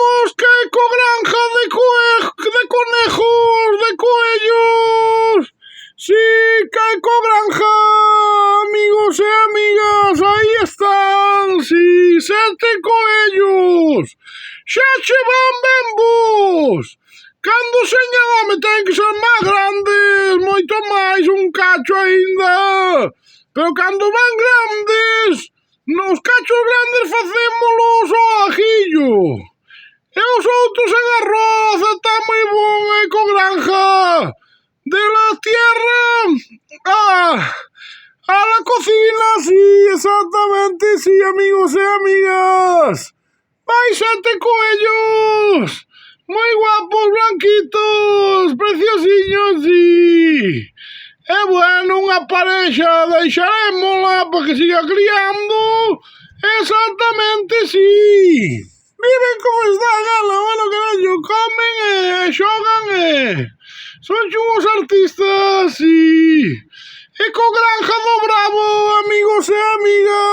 amigos, que ecogranja de conejos, de coellos. Sí, que ecogranja, amigos e amigas, aí están, sí, 7 coellos. Xa che van ben vos. Cando señan home ten que ser máis grandes, moito máis, un cacho aínda. Pero cando van grandes, nos cachos grandes facémolos ao ajillo. E os outros en arroz, está moi bon a ecogranja. De la tierra a la cocina, sí, exactamente, sí, amigos e amigas. Vai 7 coellos. Moi guapos, blanquitos, preciosiños, sí. E bueno, unha parexa deixarémola para que siga criando. Exactamente, sí. Viven como están, ala, bueno, carallo, comen e xogan e son uns artistas, sí. Ecogranja do Bravo, amigos e amigas.